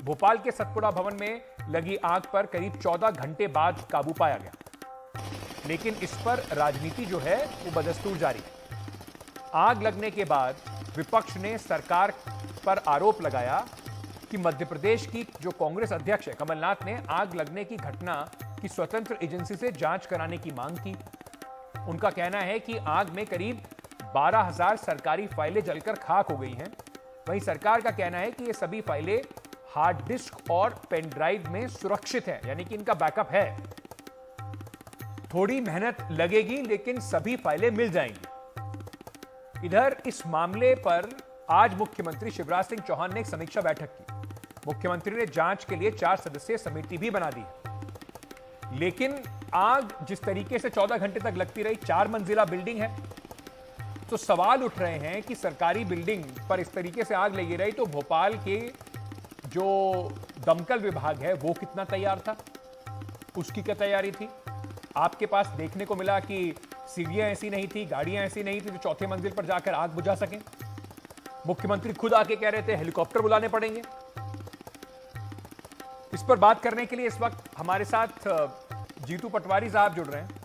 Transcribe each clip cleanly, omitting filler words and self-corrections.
भोपाल के सतपुड़ा भवन में लगी आग पर करीब 14 घंटे बाद काबू पाया गया, लेकिन इस पर राजनीति जो है वो बदस्तूर जारी है। आग लगने के बाद विपक्ष ने सरकार पर आरोप लगाया कि मध्य प्रदेश की जो कांग्रेस अध्यक्ष है कमलनाथ ने आग लगने की घटना की स्वतंत्र एजेंसी से जांच कराने की मांग की। उनका कहना है कि आग में करीब 12,000 सरकारी फाइलें जलकर खाक हो गई हैं। वहीं सरकार का कहना है कि ये सभी फाइलें हार्ड डिस्क और पेन ड्राइव में सुरक्षित हैं, यानी कि इनका बैकअप है। थोड़ी मेहनत लगेगी लेकिन सभी फाइलें मिल जाएंगी। इधर इस मामले पर आज मुख्यमंत्री शिवराज सिंह चौहान ने एक समीक्षा बैठक की। मुख्यमंत्री ने जांच के लिए 4 सदस्यीय समिति भी बना दी है। लेकिन आग जिस तरीके से 14 घंटे तक लगती रही, 4 मंजिला बिल्डिंग है, तो सवाल उठ रहे हैं कि सरकारी बिल्डिंग पर इस तरीके से आग लगी रही तो भोपाल के जो दमकल विभाग है वो कितना तैयार था, उसकी क्या तैयारी थी। आपके पास देखने को मिला कि सीढ़ियां ऐसी नहीं थी, गाड़ियां ऐसी नहीं थी जो चौथे मंजिल पर जाकर आग बुझा सकें। मुख्यमंत्री खुद आके कह रहे थे हेलीकॉप्टर बुलाने पड़ेंगे। इस पर बात करने के लिए इस वक्त हमारे साथ जीतू पटवारी साहब जुड़ रहे हैं।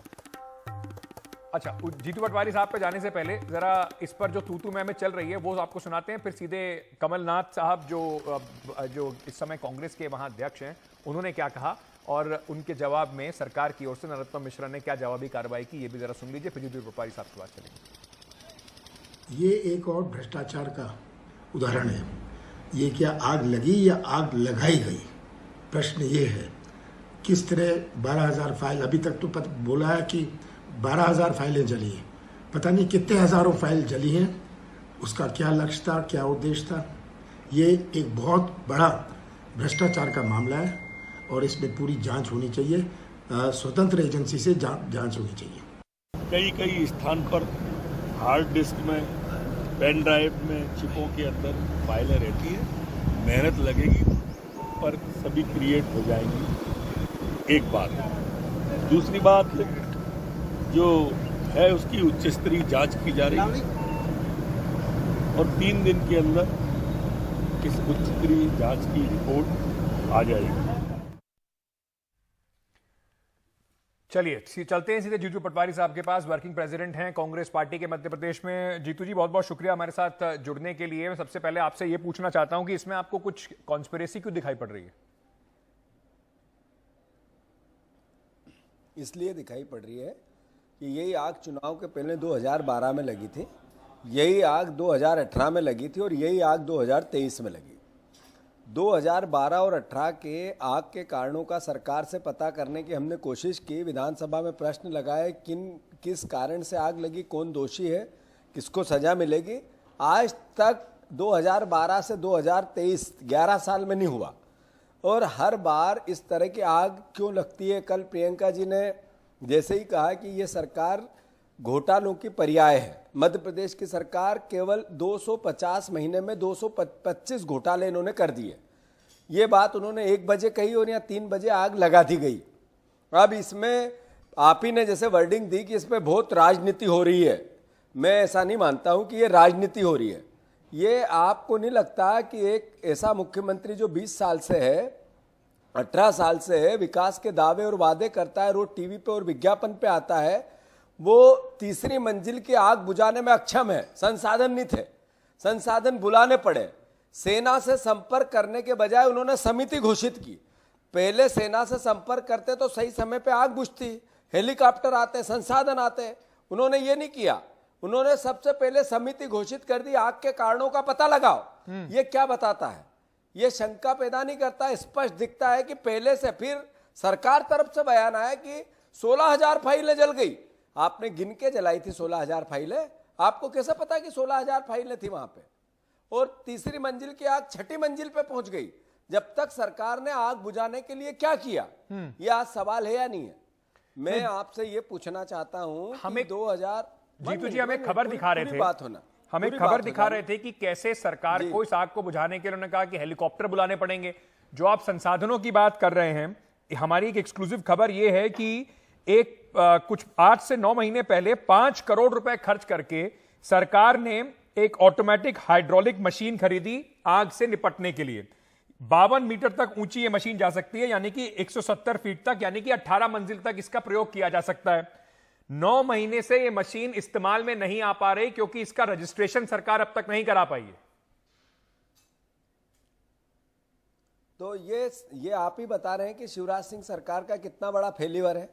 अच्छा, जीतू पटवारी साहब पे जाने से पहले जरा इस पर जो तू मैं चल रही है वो आपको सुनाते हैं, फिर सीधे कमलनाथ साहब जो इस समय कांग्रेस के वहां अध्यक्ष हैं उन्होंने क्या कहा और उनके जवाब में सरकार की ओर से नरोत्तम मिश्रा ने क्या जवाबी कार्रवाई की, ये भी जरा सुन लीजिए, फिर जीतू पटवारी साहब की बात चलेगी। ये एक और भ्रष्टाचार का उदाहरण है। ये क्या आग लगी या आग लगाई गई, प्रश्न ये है। किस तरह 12,000 फाइल, अभी तक तो बोला है कि 12,000 फाइलें जली हैं, पता नहीं कितने हजारों फाइल जली हैं, उसका क्या लक्ष्य था, क्या उद्देश्य था। ये एक बहुत बड़ा भ्रष्टाचार का मामला है और इसमें पूरी जांच होनी चाहिए, स्वतंत्र एजेंसी से जांच होनी चाहिए। कई स्थान पर हार्ड डिस्क में, पेन ड्राइव में, चिपों के अंदर फाइलें रहती है। मेहनत लगेगी पर सभी क्रिएट हो जाएंगी, एक बात। दूसरी बात जो है उसकी उच्च स्तरीय जांच की जा रही है और 3 दिन के अंदर इस उच्च स्तरीय जांच की रिपोर्ट आ जाएगी। चलिए चलते हैं सीधे जीतू पटवारी साहब के पास, वर्किंग प्रेसिडेंट हैं कांग्रेस पार्टी के मध्य प्रदेश में। जीतू जी, बहुत बहुत शुक्रिया हमारे साथ जुड़ने के लिए। मैं सबसे पहले आपसे ये पूछना चाहता हूं कि इसमें आपको कुछ कॉन्स्पिरेसी क्यों दिखाई पड़ रही है? इसलिए दिखाई पड़ रही है कि यही आग चुनाव के पहले 2012 में लगी थी, यही आग 2018 में लगी थी और यही आग 2023 में लगी। 2012 और 18 के आग के कारणों का सरकार से पता करने की हमने कोशिश की, विधानसभा में प्रश्न लगाए किस कारण से आग लगी, कौन दोषी है, किसको सजा मिलेगी। आज तक 2012 से 2023 11 साल में नहीं हुआ और हर बार इस तरह की आग क्यों लगती है। कल प्रियंका जी ने जैसे ही कहा कि ये सरकार घोटालों की पर्याय है। मध्य प्रदेश की सरकार केवल 250 महीने में 225 घोटाले इन्होंने कर दिए। ये बात उन्होंने 1 बजे कही और यहाँ 3 बजे आग लगा दी गई। अब इसमें आप ही ने जैसे वर्डिंग दी कि इसमें बहुत राजनीति हो रही है, मैं ऐसा नहीं मानता हूँ कि ये राजनीति हो रही है। ये आपको नहीं लगता कि एक ऐसा मुख्यमंत्री जो 20 साल से है, 18 साल से है, विकास के दावे और वादे करता है, रोज टीवी पे और विज्ञापन पे आता है, वो तीसरी मंजिल की आग बुझाने में अक्षम है। संसाधन नहीं थे, संसाधन बुलाने पड़े। सेना से संपर्क करने के बजाय उन्होंने समिति घोषित की। पहले सेना से संपर्क करते तो सही समय पे आग बुझती, हेलीकॉप्टर आते, संसाधन आते। उन्होंने ये नहीं किया, उन्होंने सबसे पहले समिति घोषित कर दी, आग के कारणों का पता लगाओ। ये क्या बताता है? ये शंका पैदा नहीं करता, स्पष्ट दिखता है कि पहले से। फिर सरकार तरफ से बयान आया कि 16,000 फाइलें जल गई। आपने गिन के जलाई थी 16,000 फाइलें? आपको कैसे पता कि 16,000 फाइलें थी वहां पे? और तीसरी मंजिल की आग 6ठी मंजिल पे पहुंच गई। जब तक सरकार ने आग बुझाने के लिए क्या किया, यह आज सवाल है या नहीं है? मैं आपसे ये पूछना चाहता हूं, हमें 2000 जीतू जी हमें खबर दिखा रहे थे, बात होना हमें खबर दिखा रहे थे कि कैसे सरकार को इस आग को बुझाने के लिए उन्होंने कहा कि हेलीकॉप्टर बुलाने पड़ेंगे। जो आप संसाधनों की बात कर रहे हैं, हमारी एक एक्सक्लूसिव खबर यह है कि कुछ 8 से 9 महीने पहले 5 करोड़ रुपए खर्च करके सरकार ने एक ऑटोमेटिक हाइड्रोलिक मशीन खरीदी आग से निपटने के लिए। 52 मीटर तक ऊंची ये मशीन जा सकती है, यानी कि 170 फीट तक, यानी कि 18 मंजिल तक इसका प्रयोग किया जा सकता है। 9 महीने से ये मशीन इस्तेमाल में नहीं आ पा रही क्योंकि इसका रजिस्ट्रेशन सरकार अब तक नहीं करा पाई है। तो ये आप ही बता रहे हैं कि शिवराज सिंह सरकार का कितना बड़ा फेल्यूर है।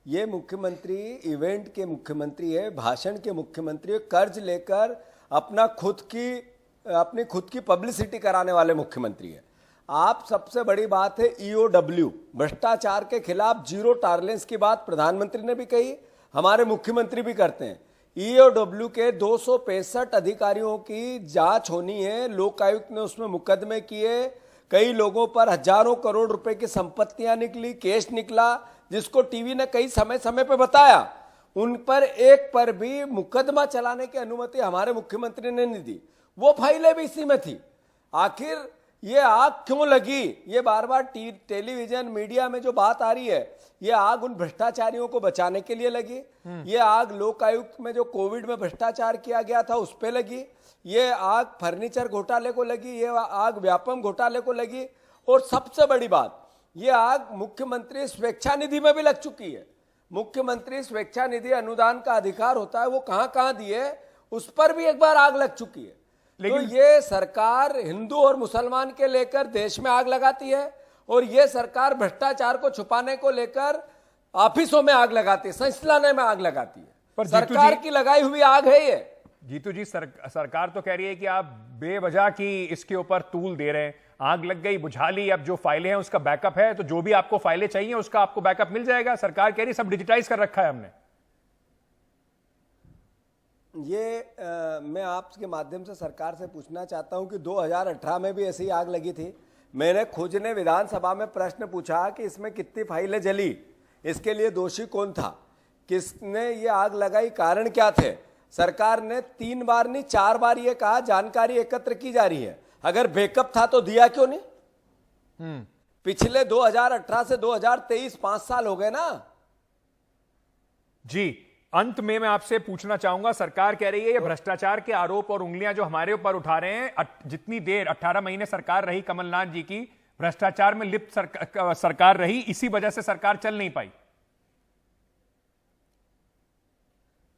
ये मुख्यमंत्री इवेंट के मुख्यमंत्री है, भाषण के मुख्यमंत्री है, कर्ज लेकर अपनी खुद की पब्लिसिटी कराने वाले मुख्यमंत्री है। आप सबसे बड़ी बात है ईओडब्ल्यू, भ्रष्टाचार के खिलाफ जीरो टॉलरेंस की बात प्रधानमंत्री ने भी कही, हमारे मुख्यमंत्री भी करते हैं। ईओडब्ल्यू के 265 अधिकारियों की जांच होनी है, लोकायुक्त ने उसमें मुकदमे किए, कई लोगों पर हजारों करोड़ रुपए की संपत्तियां निकली, केस निकला, जिसको टीवी ने कई समय समय पे बताया। उन पर एक पर भी मुकदमा चलाने की अनुमति हमारे मुख्यमंत्री ने नहीं दी, वो फाइलें भी इसी में थी। आखिर ये आग क्यों लगी? ये बार बार टेलीविजन मीडिया में जो बात आ रही है, ये आग उन भ्रष्टाचारियों को बचाने के लिए लगी, ये आग लोकायुक्त में जो कोविड में भ्रष्टाचार किया गया था उस पे लगी, ये आग फर्नीचर घोटाले को लगी, ये आग व्यापम घोटाले को लगी, और सबसे बड़ी बात, ये आग मुख्यमंत्री स्वेच्छा निधि में भी लग चुकी है। मुख्यमंत्री स्वेच्छा निधि अनुदान का अधिकार होता है, वो कहां कहां दिए, उस पर भी एक बार आग लग चुकी है। तो ये सरकार हिंदू और मुसलमान के लेकर देश में आग लगाती है, और ये सरकार भ्रष्टाचार को छुपाने को लेकर ऑफिसों में आग लगाती है, संचालनालय में आग लगाती है। पर सरकार की लगाई हुई आग है ये। जीतू जी, सरकार तो कह रही है कि आप बेवजह की इसके ऊपर तूल दे रहे हैं। आग लग गई, बुझा ली, अब जो फाइलें हैं उसका बैकअप है, तो जो भी आपको फाइलें चाहिए उसका आपको बैकअप मिल जाएगा। सरकार कह रही सब डिजिटाइज कर रखा है हमने। मैं आपके माध्यम से सरकार से पूछना चाहता हूं कि 2018 में भी ऐसी आग लगी थी। मैंने खुद ने विधानसभा में प्रश्न पूछा कि इसमें कितनी फाइलें जली, इसके लिए दोषी कौन था, किसने ये आग लगाई, कारण क्या थे। सरकार ने 3 बार नहीं 4 बार ये कहा जानकारी एकत्र की जा रही है। अगर बैकअप था तो दिया क्यों नहीं? पिछले 2018 से 2023 5 साल हो गए ना जी। अंत में मैं आपसे पूछना चाहूंगा, सरकार कह रही है ये भ्रष्टाचार के आरोप और उंगलियां जो हमारे ऊपर उठा रहे हैं, जितनी देर 18 महीने सरकार रही कमलनाथ जी की, भ्रष्टाचार में लिप्त सरकार रही, इसी वजह से सरकार चल नहीं पाई।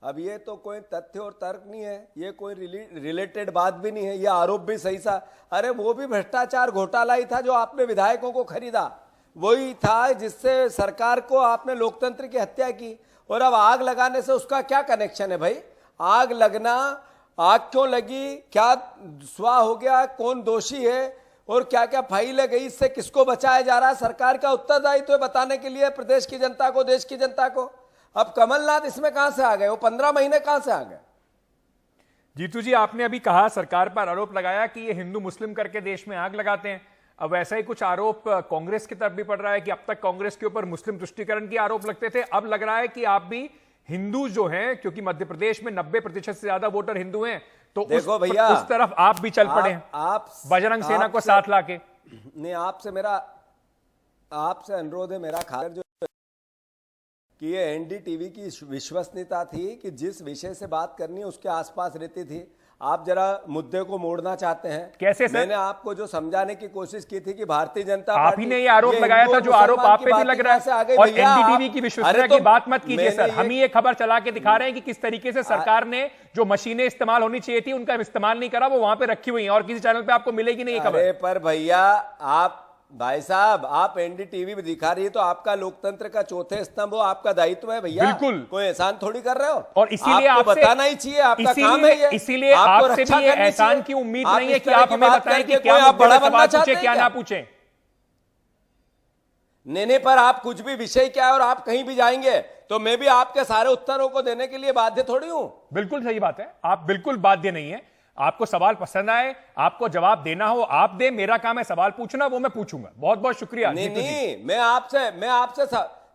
अब ये तो कोई तथ्य और तर्क नहीं है, ये कोई रिलेटेड बात भी नहीं है, ये आरोप भी सही सा। अरे वो भी भ्रष्टाचार घोटाला ही था जो आपने विधायकों को खरीदा, वही था जिससे सरकार को आपने लोकतंत्र की हत्या की। और अब आग लगाने से उसका क्या कनेक्शन है भाई? आग लगना, आग क्यों लगी, क्या स्वाह हो गया, कौन दोषी है, और क्या क्या फाइलें गई, इससे किसको बचाया जा रहा है, सरकार का उत्तरदायित्व बताने के लिए प्रदेश की जनता को, देश की जनता को। अब कमलनाथ इसमें कहां से आ गए? वो 15 महीने कहां से आ गए? जीतू जी, आपने अभी कहा, सरकार पर आरोप लगाया कि ये हिंदू मुस्लिम करके देश में आग लगाते हैं। अब वैसा ही कुछ आरोप कांग्रेस की तरफ भी पड़ रहा है कि अब तक कांग्रेस के ऊपर मुस्लिम तुष्टीकरण के आरोप लगते थे, अब लग रहा है कि आप भी हिंदू जो हैं, क्योंकि मध्य प्रदेश में 90% से ज्यादा वोटर हिंदू हैं, तो देखो भैया, उस तरफ आप भी चल पड़े हैं, आप बजरंग सेना को साथ लाके। नहीं, आपसे अनुरोध है मेरा, खास जो कि ये एनडीटीवी की विश्वसनीयता थी कि जिस विषय से बात करनी है उसके आसपास रहती थी। आप जरा मुद्दे को मोड़ना चाहते हैं। कैसे सर? मैंने आपको जो समझाने की कोशिश की थी कि भारतीय जनता आप ही ने ये आरोप लगाया था, जो आरोप आप पे भी लग रहा है, और एनडीटीवी की विश्वसनीयता की बात मत कीजिए सर। हम ही ये खबर चला के दिखा रहे हैं कि किस तरीके से सरकार ने जो मशीनें इस्तेमाल होनी चाहिए थी उनका इस्तेमाल नहीं करा, वो वहां पे रखी हुई है और किसी चैनल पे आपको मिलेगी नहीं ये खबर। पर भैया, आप भाई साहब, आप एनडीटीवी में दिखा रही है तो आपका लोकतंत्र का चौथे स्तंभ हो, आपका दायित्व है भैया। बिल्कुल, कोई एहसान थोड़ी कर रहे हो, और इसीलिए आपको बताना ही चाहिए, आपका काम है ये। इसीलिए आपसे भी ये एहसान की उम्मीद नहीं है कि आप हमें बताएं कि क्या आप बड़ा बनना चाहते हैं, क्या ना पूछें। नहीं, पर आप कुछ भी विषय क्या है और आप कहीं भी जाएंगे तो मैं भी आपके सारे उत्तरों को देने के लिए बाध्य थोड़ी हूं। बिल्कुल सही बात है, आप बिल्कुल बाध्य नहीं है। आपको सवाल पसंद आए, आपको जवाब देना हो आप दे, मेरा काम है सवाल पूछना, वो मैं पूछूंगा। बहुत बहुत शुक्रिया। नहीं, मैं आपसे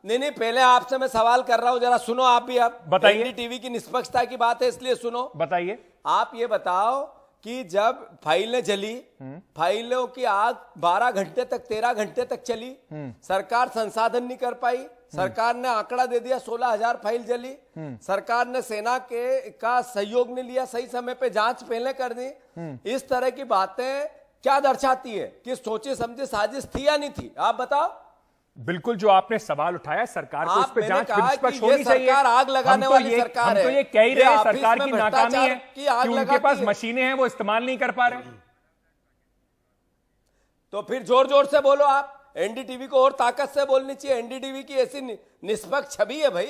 नहीं, पहले आपसे मैं सवाल कर रहा हूं, जरा सुनो आप भी। आप बताइए। एनडीटीवी की निष्पक्षता की बात है इसलिए सुनो। बताइए। आप ये बताओ कि जब फाइलें जली, फाइलों की आग 12 घंटे तक 13 घंटे तक चली, सरकार संसाधन नहीं कर पाई, सरकार ने आंकड़ा दे दिया 16,000 फाइल जली, सरकार ने सेना का सहयोग नहीं लिया, सही समय पे जांच पहले कर दी, इस तरह की बातें क्या दर्शाती है कि सोचे समझे साजिश थी या नहीं थी? आप बताओ। बिल्कुल, जो आपने सवाल उठाया, सरकार को इस पे जांच निष्पक्ष होनी होनी चाहिए। सरकार आग लगाने वाली सरकार हम है। तो ये कह ही रहे हैं सरकार की नाकामी है कि उनके पास मशीनें हैं, वो इस्तेमाल नहीं कर पा रहे। तो फिर जोर जोर से बोलो आप। एनडीटीवी को और ताकत से बोलनी चाहिए। एनडीटीवी की ऐसी निष्पक्ष छवि है भाई।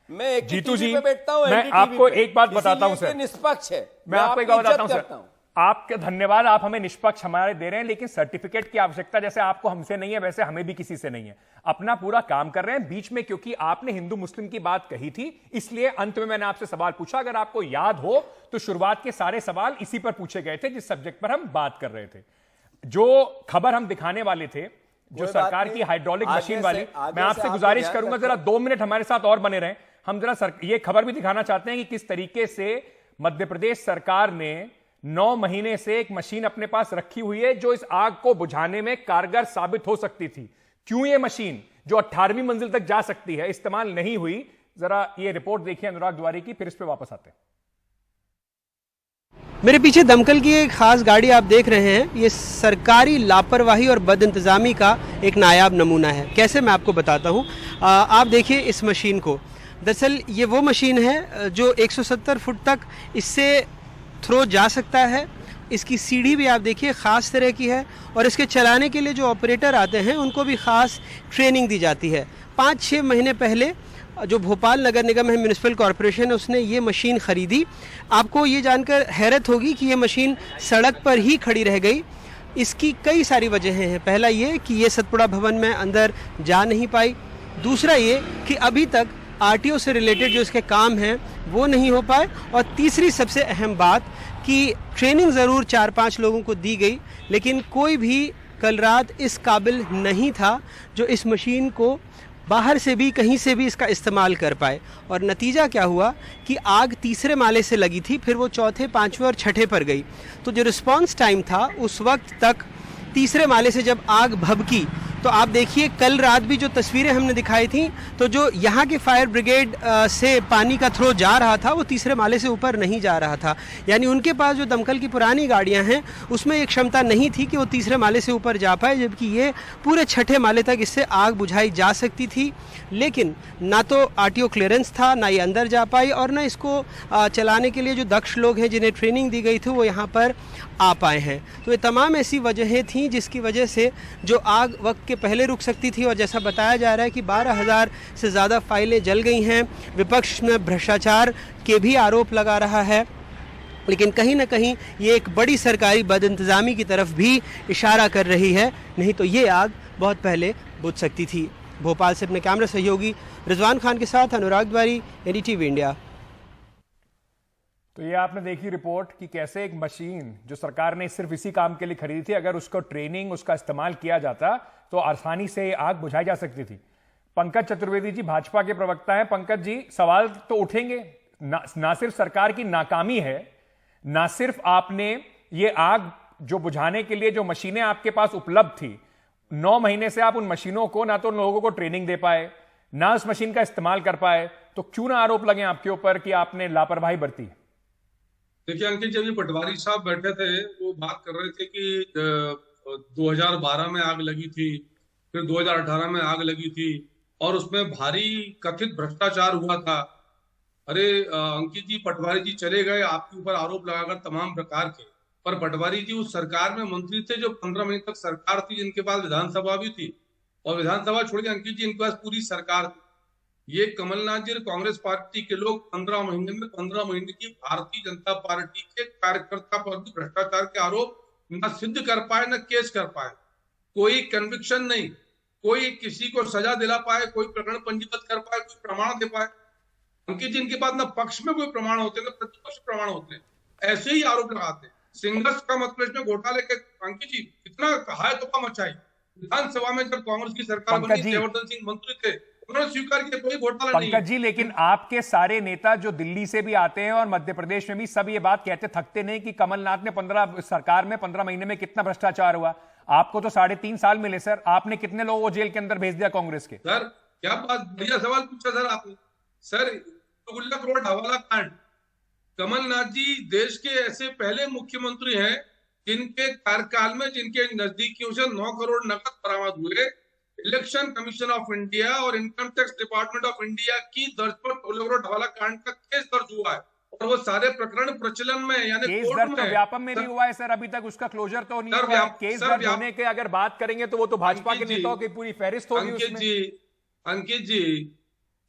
मैं एक जीतू जी, पे बैठता हूं, मैं आपको एक बात बताता हूं सर, निष्पक्ष है। मैं आपको एक बात बताता हूं सर, आपका धन्यवाद, आप हमें निष्पक्ष हमारे दे रहे हैं, लेकिन सर्टिफिकेट की आवश्यकता जैसे आपको हमसे नहीं है वैसे हमें भी किसी से नहीं है। अपना पूरा काम कर रहे हैं। बीच में क्योंकि आपने हिंदू मुस्लिम की बात कही थी, इसलिए अंत में मैंने आपसे सवाल पूछा। अगर आपको याद हो तो शुरुआत के सारे सवाल इसी पर पूछे गए थे जिस सब्जेक्ट पर हम बात कर रहे थे। जो खबर हम दिखाने वाले थे, जो सरकार की हाइड्रोलिक मशीन वाली, मैं आपसे गुजारिश करूंगा जरा 2 मिनट हमारे साथ और बने रहें। हम जरा ये खबर भी दिखाना चाहते हैं कि किस तरीके से मध्य प्रदेश सरकार ने 9 महीने से एक मशीन अपने पास रखी हुई है जो इस आग को बुझाने में कारगर साबित हो सकती थी। क्यों ये मशीन जो 18वीं मंजिल तक जा सकती है इस्तेमाल नहीं हुई? जरा ये रिपोर्ट देखिए अनुराग द्वारी की, फिर इस पे वापस आते हैं। मेरे पीछे दमकल की एक खास गाड़ी आप देख रहे हैं। ये सरकारी लापरवाही और बदइंतजामी का एक नायाब नमूना है। कैसे, मैं आपको बताता हूँ। आप देखिए इस मशीन को। दरअसल ये वो मशीन है जो 170 फुट तक इससे थ्रो जा सकता है। इसकी सीढ़ी भी आप देखिए ख़ास तरह की है और इसके चलाने के लिए जो ऑपरेटर आते हैं उनको भी ख़ास ट्रेनिंग दी जाती है। 5-6 महीने पहले जो भोपाल नगर निगम है, म्यूनिसिपल कॉरपोरेशन है, उसने ये मशीन ख़रीदी। आपको ये जानकर हैरत होगी कि ये मशीन सड़क पर ही खड़ी रह गई। इसकी कई सारी वजहें हैं। पहला ये कि ये सतपुड़ा भवन में अंदर जा नहीं पाई। दूसरा ये कि अभी तक आरटीओ से रिलेटेड जो इसके काम हैं वो नहीं हो पाए। और तीसरी सबसे अहम बात कि ट्रेनिंग ज़रूर 4-5 लोगों को दी गई, लेकिन कोई भी कल रात इस काबिल नहीं था जो इस मशीन को बाहर से भी कहीं से भी इसका इस्तेमाल कर पाए। और नतीजा क्या हुआ कि आग तीसरे माले से लगी थी, फिर वो चौथे, 5वें और 6ठे पर गई। तो जो रिस्पांस टाइम था उस वक्त तक तीसरे माले से जब आग भभकी, तो आप देखिए कल रात भी जो तस्वीरें हमने दिखाई थी, तो जो यहाँ के फायर ब्रिगेड से पानी का थ्रो जा रहा था वो तीसरे माले से ऊपर नहीं जा रहा था। यानी उनके पास जो दमकल की पुरानी गाड़ियाँ हैं उसमें एक क्षमता नहीं थी कि वो तीसरे माले से ऊपर जा पाए, जबकि ये पूरे 6ठे माले तक इससे आग बुझाई जा सकती थी। लेकिन ना तो आरटीओ क्लियरेंस था, ना ये अंदर जा पाई, और ना इसको चलाने के लिए जो दक्ष लोग हैं जिन्हें ट्रेनिंग दी गई थी वो यहाँ पर आ पाए हैं। तो ये तमाम ऐसी वजहें थीं जिसकी वजह से जो आग वक्त के पहले रुक सकती थी। और जैसा बताया जा रहा है कि 12,000 से ज़्यादा फाइलें जल गई हैं। विपक्ष में भ्रष्टाचार के भी आरोप लगा रहा है, लेकिन कहीं ना कहीं ये एक बड़ी सरकारी बदइंतज़ामी की तरफ भी इशारा कर रही है। नहीं तो ये आग बहुत पहले बुझ सकती थी। भोपाल से अपने कैमरा सहयोगी रिजवान खान के साथ अनुराग द्वारी, एनडीटीवी इंडिया। तो ये आपने देखी रिपोर्ट कि कैसे एक मशीन जो सरकार ने सिर्फ इसी काम के लिए खरीदी थी, अगर उसको ट्रेनिंग, उसका इस्तेमाल किया जाता तो आसानी से आग बुझाई जा सकती थी। पंकज चतुर्वेदी जी भाजपा के प्रवक्ता हैं। पंकज जी, सवाल तो उठेंगे, ना सिर्फ सरकार की नाकामी है, ना सिर्फ आपने ये आग जो बुझाने के लिए जो मशीनें आपके पास उपलब्ध थी, 9 महीने से आप उन मशीनों को ना तो लोगों को ट्रेनिंग दे पाए, ना उस मशीन का इस्तेमाल कर पाए, तो क्यों ना आरोप लगे आपके ऊपर कि आपने लापरवाही बरती? देखिए अंकित, जब ये पटवारी साहब बैठे थे वो बात कर रहे थे कि 2012 में आग लगी थी, फिर 2018 में आग लगी थी और उसमें भारी कथित भ्रष्टाचार हुआ था। अरे अंकित जी, पटवारी जी चले गए आपके ऊपर आरोप लगाकर तमाम प्रकार के, पर पटवारी जी उस सरकार में मंत्री थे जो 15 महीने तक सरकार थी, जिनके पास विधानसभा भी थी, और विधानसभा छोड़िए अंकित जी, इनके पास पूरी सरकार थी। ये कमलनाथ जी कांग्रेस पार्टी के लोग 15 महीने की भारतीय जनता पार्टी के कार्यकर्ता पर भी भ्रष्टाचार के आरोप न सिद्ध कर पाए, न केस कर पाए, कोई कन्विक्शन नहीं, कोई किसी को सजा दिला पाए, कोई प्रकरण पंजीबद्ध कर पाए, कोई प्रमाण दे पाए। अंकित जी, इनके पास न पक्ष में कोई प्रमाण होते न प्रतिपक्ष प्रमाण होते, ऐसे ही आरोप लगाते। सिंगर्स का मतलब में घोटाले के अंकित जी इतना हाय तोफा मचाई। विधानसभा में जब कांग्रेस की सरकार बनी, जयवर्धन सिंह मंत्री थे, उन्होंने स्वीकार किया कोई घोटाला नहीं। पंकज जी, लेकिन आपके सारे नेता जो दिल्ली से भी आते हैं और मध्य प्रदेश में भी सब ये बात कहते थकते नहीं कि कमलनाथ ने सरकार में 15 महीने में कितना भ्रष्टाचार हुआ। आपको तो 3.5 साल मिले सर, आपने कितने लोगों को जेल के अंदर भेज दिया कांग्रेस के? सर क्या बात, बढ़िया सवाल पूछा सर आपने। सर गुल्ला करोड़ हवाला कांड, कमलनाथ जी देश के ऐसे पहले मुख्यमंत्री हैं जिनके कार्यकाल में जिनके नजदीकियों से 9 करोड़ नकद बरामद हुए, इलेक्शन कमीशन ऑफ इंडिया और income tax department of India की दर्ज पर टोलेरो ढाला कांड का केस दर्ज हुआ है और वो सारे प्रकरण प्रचलन में यानी केस कोर्ट दर्ज तो में व्यापम में भी हुआ है सर, अभी तक उसका क्लोजर तो नहीं सर, हुआ है। केस सर, दर्ज होने के अगर बात करेंगे तो वो तो भाजपा के अंकित जी, नेताओं की पूरी फहरिस्त होगी उसमें। अंकित जी,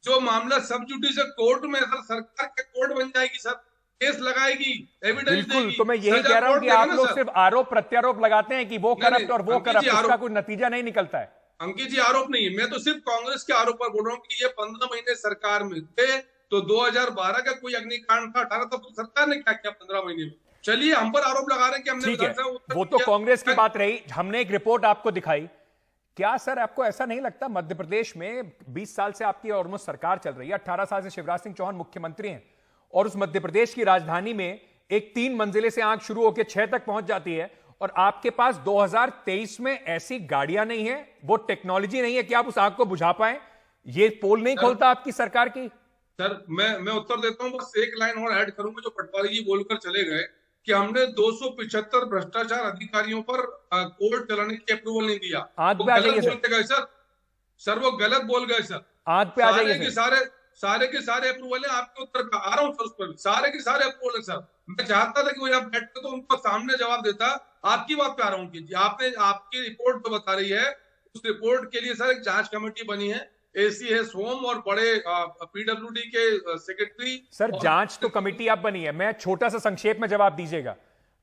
जो मामला सब जुडिशियल कोर्ट में सर, सरकार के कोर्ट बन जाएगी सर, केस लगाएगी, एविडेंस बिल्कुल, देगी। तो मैं यही सजा कह रहा हूं कोर्ट कि देगा आप ना लोग सर। सिर्फ आरोप प्रत्यारोप लगाते हैं कि वो नहीं, करप्ट और वो अंकित जी, करप्ट, उसका आरोप- कोई नतीजा नहीं निकलता है। अंकित जी, आरोप नहीं है, मैं तो सिर्फ कांग्रेस के आरोप पर बोल रहा हूँ कि ये 15 महीने सरकार में थे, तो 2012 का कोई अग्निकांड था, 18 तक सरकार ने क्या किया 15 महीने में? चलिए, हम पर आरोप लगा रहे हैं कि हमने ठीक है, विधानसभा उत्तर वो तो किया। कांग्रेस की बात रही। हमने एक रिपोर्ट आपको दिखाई। क्या सर आपको ऐसा नहीं लगता मध्य प्रदेश में 20 साल से आपकी ऑलमोस्ट सरकार चल रही है, 18 साल से शिवराज सिंह चौहान मुख्यमंत्री हैं, और उस मध्य प्रदेश की राजधानी में एक 3 मंजिले से आग शुरू होकर 6 तक पहुंच जाती है, और आपके पास 2023 में ऐसी गाड़ियां नहीं है, वो टेक्नोलॉजी नहीं है कि आप उस आग को बुझा पाए? ये पोल नहीं खोलता आपकी सरकार की? सर, मैं उत्तर देता हूं, बस एक लाइन और ऐड करूंगा जो पटवारी जी बोलकर चले गए कि हमने 275 भ्रष्टाचार अधिकारियों पर कोर्ट चलाने की अप्रूवल नहीं दिया। आग वो पे आ गलत जाइए बोल गए सर, वो गलत बोल गए सर। आग पे आ सारे जाइए के सर। सारे के सारे अप्रूवल है, आपके उत्तर का आ रहा हूं सर, उस पर सारे के सारे अप्रूवल है सर। मैं चाहता था कि वो यहाँ बैठते तो उनको सामने जवाब देता। आपकी बात पे आ रहा हूँ कि आपने आपकी रिपोर्ट तो बता रही है, उस रिपोर्ट के लिए सर एक जांच कमेटी बनी है, एसीएस होम और बड़े पीडब्ल्यूडी के सेक्रेटरी। सर जांच तो कमेटी अब बनी है, मैं छोटा सा संक्षेप में जवाब दीजिएगा।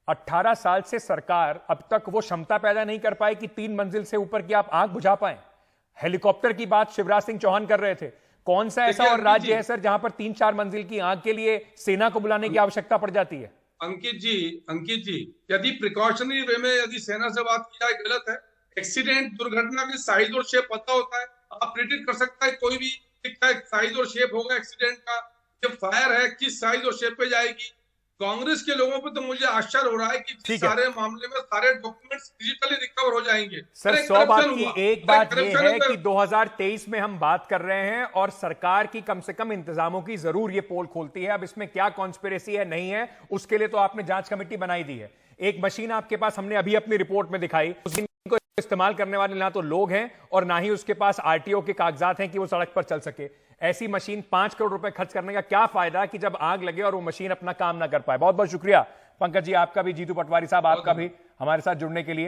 18 साल से सरकार अब तक वो क्षमता पैदा नहीं कर पाई कि 3 मंजिल से ऊपर की आप आग बुझा पाए। हेलीकॉप्टर की बात शिवराज सिंह चौहान कर रहे थे। कौन सा ऐसा और राज्य है सर जहां पर 3-4 मंजिल की आग के लिए सेना को बुलाने की आवश्यकता पड़ जाती है? अंकित जी, यदि प्रिकॉशनरी वे में यदि सेना से बात की जाए गलत है। एक्सीडेंट, दुर्घटना की साइज और शेप पता होता है, आप प्रिडिक्ट कर सकता है कोई भी क्या साइज और शेप होगा एक्सीडेंट का। ये फायर है, किस साइज और शेप पे जाएगी? कांग्रेस के लोगों पे तो मुझे आश्चर्य हो रहा है कि सारे मामले में सारे डॉक्यूमेंट्स डिजिटली रिकवर हो जाएंगे। सर 100 बात की एक बात यह है कि 2023 में हम बात कर रहे हैं और सरकार की कम से कम इंतजामों की जरूर ये पोल खोलती है। अब इसमें क्या कॉन्स्पिरेसी है नहीं है, उसके लिए तो आपने जांच कमेटी बनाई दी है। एक मशीन आपके पास हमने अभी अपनी रिपोर्ट में दिखाई, उस को इस्तेमाल करने वाले ना तो लोग हैं और ना ही उसके पास आरटीओ के कागजात हैं कि वो सड़क पर चल सके। ऐसी मशीन 5 करोड़ रुपए खर्च करने का क्या फायदा कि जब आग लगे और वो मशीन अपना काम ना कर पाए। बहुत बहुत शुक्रिया पंकज जी आपका भी, जीतू पटवारी साहब आपका भी हमारे साथ जुड़ने के लिए।